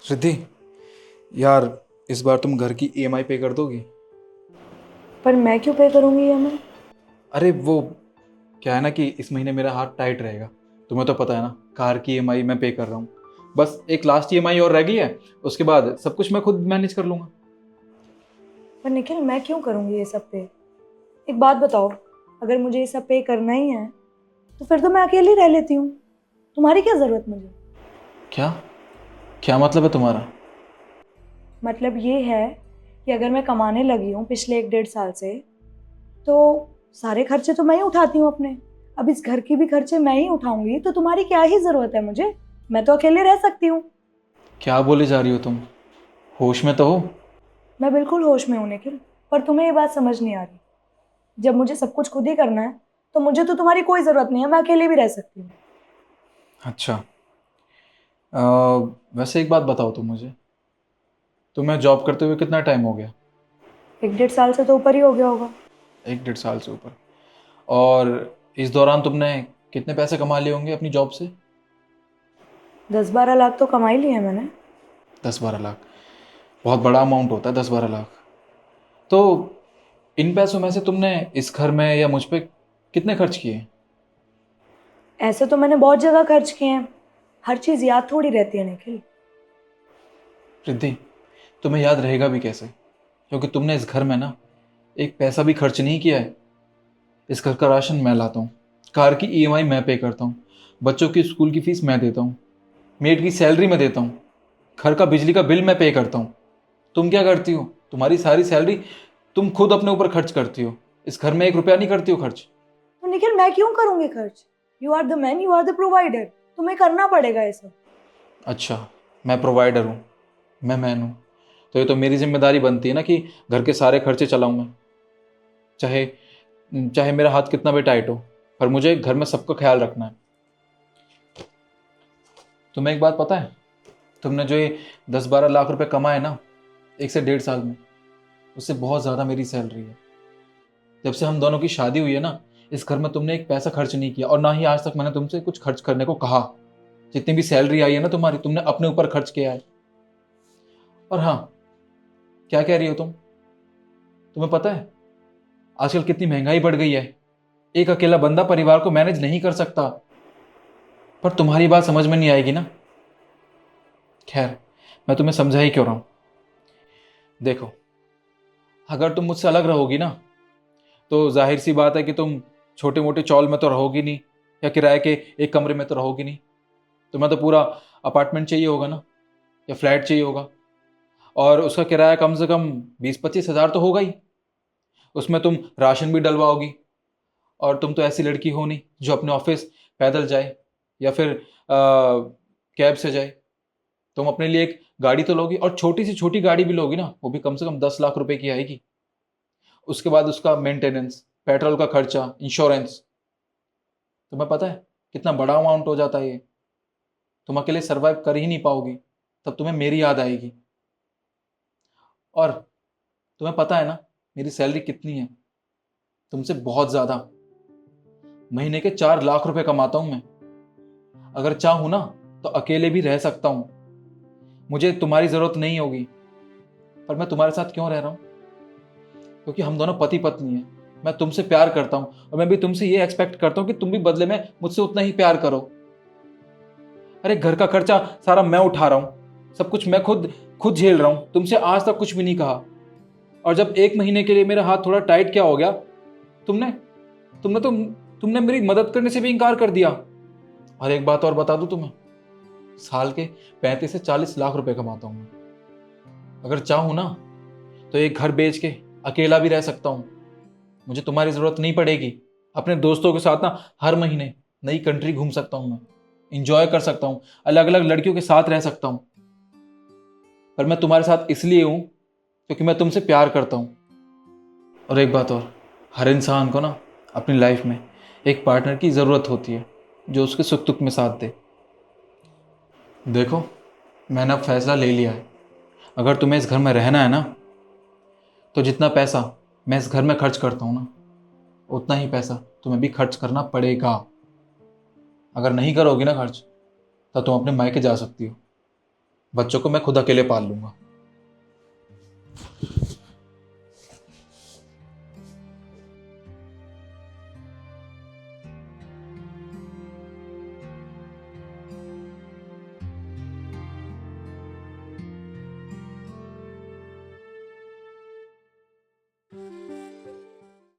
रिद्धि, यार इस बार तुम घर की ईएमआई पे कर दोगी? पर मैं क्यों पे करूंगी ईएमआई? अरे वो क्या है ना कि इस महीने मेरा हाथ टाइट रहेगा। तुम्हें तो पता है ना, कार की ईएमआई मैं पे कर रहा हूँ। बस एक लास्ट ईएमआई और रह गई है, उसके बाद सब कुछ मैं खुद मैनेज कर लूँगा। पर निखिल, मैं क्यों करूंगी ये सब पे? एक बात बताओ, अगर मुझे ये सब पे करना ही है तो फिर तो मैं अकेली रह लेती हूँ। तुम्हारी क्या जरूरत मुझे? क्या? क्या मतलब है तुम्हारा? मतलब ये है कि अगर मैं कमाने लगी हूँ पिछले 1 डेढ़ साल से, तो सारे खर्चे तो मैं ही उठाती हूँ अपने। अब इस घर की भी खर्चे मैं ही उठाऊंगी तो तुम्हारी क्या ही जरूरत है मुझे? मैं तो अकेले रह सकती हूँ। क्या बोले जा रही हो तुम? होश में तो हो? मैं बिल्कुल होश में हूँ निखिल, पर तुम्हें ये बात समझ नहीं आ रही। जब मुझे सब कुछ खुद ही करना है तो मुझे तो तुम्हारी कोई जरूरत नहीं है, मैं अकेले भी रह सकती हूँ। अच्छा। अ, वैसे एक बात बताओ तुम मुझे, तुम्हें जॉब करते हुए कितना टाइम हो गया? 1 डेढ़ साल से तो ऊपर ही हो गया होगा। 1 डेढ़ साल से ऊपर? और इस दौरान तुमने कितने पैसे कमा लिए होंगे अपनी जॉब से? 10-12 लाख तो कमा ही लिए हैं मैंने। 10-12 लाख? बहुत बड़ा अमाउंट होता है 10-12 लाख। तो इन पैसों में से तुमने इस घर में या मुझ पे कितने खर्च किए? ऐसे तो मैंने बहुत जगह खर्च किए हैं। हर चीज याद थोड़ी रहती है निखिल। रिद्धि, तुम्हें याद रहेगा भी कैसे? क्योंकि तुमने इस घर में ना एक पैसा भी खर्च नहीं किया है। इस घर का राशन मैं लाता हूँ, कार की ईएमआई मैं पे करता हूँ, बच्चों की स्कूल की फीस मैं देता हूँ, मेड की सैलरी मैं देता हूँ, घर का बिजली का बिल मैं पे करता हूँ। तुम क्या करती हो? तुम्हारी सारी सैलरी तुम खुद अपने ऊपर खर्च करती हो। इस घर में 1 रुपया नहीं करती हो खर्च। तो निखिल, मैं क्यों करूंगी खर्च? You are the man, you are the provider. तुम्हें करना पड़ेगा ये सब। अच्छा, मैं प्रोवाइडर हूँ, मैं मैन हूँ, तो ये तो मेरी जिम्मेदारी बनती है ना कि घर के सारे खर्चे चलाऊं मैं। चाहे चाहे मेरा हाथ कितना भी टाइट हो, पर मुझे घर में सबका ख्याल रखना है। तुम्हें एक बात पता है? तुमने जो ये 10-12 लाख रुपए कमाए ना 1 से 1.5 साल में, उससे बहुत ज़्यादा मेरी सैलरी है। जब से हम दोनों की शादी हुई है ना, इस घर में तुमने एक पैसा खर्च नहीं किया, और ना ही आज तक मैंने तुमसे कुछ खर्च करने को कहा। जितनी भी सैलरी आई है ना तुम्हारी, तुमने अपने ऊपर खर्च किया है। और हाँ, क्या कह रही हो तुम? तुम्हें पता है आजकल कितनी महंगाई बढ़ गई है? एक अकेला बंदा परिवार को मैनेज नहीं कर सकता। पर तुम्हारी बात समझ में नहीं आएगी ना। खैर, मैं तुम्हें समझा ही क्यों रहा हूं। देखो, अगर तुम मुझसे अलग रहोगी ना, तो जाहिर सी बात है कि तुम छोटे मोटे चौल में तो रहोगी नहीं, या किराए के एक कमरे में तो रहोगी नहीं। तुम्हें तो पूरा अपार्टमेंट चाहिए होगा ना, या फ्लैट चाहिए होगा। और उसका किराया कम से कम 20-25 हज़ार तो होगा ही। उसमें तुम राशन भी डलवाओगी। और तुम तो ऐसी लड़की हो नहीं जो अपने ऑफिस पैदल जाए, या फिर कैब से जाए। तुम अपने लिए एक गाड़ी तो लोगी, और छोटी सी छोटी गाड़ी भी लोगी ना, वो भी कम से कम 10 लाख रुपए की आएगी। उसके बाद उसका मेंटेनेंस, पेट्रोल का खर्चा, इंश्योरेंस। तुम्हें पता है कितना बड़ा अमाउंट हो जाता है ये? तुम अकेले सर्वाइव कर ही नहीं पाओगी। तब तुम्हें मेरी याद आएगी। और तुम्हें पता है ना मेरी सैलरी कितनी है? तुमसे बहुत ज्यादा। महीने के 4 लाख रुपए कमाता हूं मैं। अगर चाहूं ना तो अकेले भी रह सकता हूं। मुझे तुम्हारी जरूरत नहीं होगी। पर मैं तुम्हारे साथ क्यों रह रहा हूं? क्योंकि हम दोनों पति पत्नी हैं। मैं तुमसे प्यार करता हूं, और मैं भी तुमसे ये एक्सपेक्ट करता हूं कि तुम भी बदले में मुझसे उतना ही प्यार करो। अरे घर का खर्चा सारा मैं उठा रहा हूं, सब कुछ मैं खुद खुद झेल रहा हूं, तुमसे आज तक कुछ भी नहीं कहा। और जब एक महीने के लिए मेरा हाथ थोड़ा टाइट क्या हो गया, तुमने तुमने तो तुमने मेरी मदद करने से भी इनकार कर दिया। और एक बात और बता दूं तुम्हें, साल के 35 से 40 लाख रुपए कमाता हूं मैं। अगर चाहूं ना तो एक घर बेच के अकेला भी रह सकता हूं। मुझे तुम्हारी जरूरत नहीं पड़ेगी। अपने दोस्तों के साथ ना हर महीने नई कंट्री घूम सकता हूं मैं, इंजॉय कर सकता हूं, अलग अलग लड़कियों के साथ रह सकता हूं। पर मैं तुम्हारे साथ इसलिए हूं क्योंकि मैं तुमसे प्यार करता हूं। और एक बात और, हर इंसान को ना अपनी लाइफ में एक पार्टनर की ज़रूरत होती है, जो उसके सुख दुख में साथ दे। देखो, मैंने अब फैसला ले लिया है। अगर तुम्हें इस घर में रहना है ना, तो जितना पैसा मैं इस घर में खर्च करता हूँ ना, उतना ही पैसा तुम्हें भी खर्च करना पड़ेगा। अगर नहीं करोगी ना खर्च, तो तुम अपने मायके जा सकती हो। बच्चों को मैं खुद अकेले पाल लूंगा।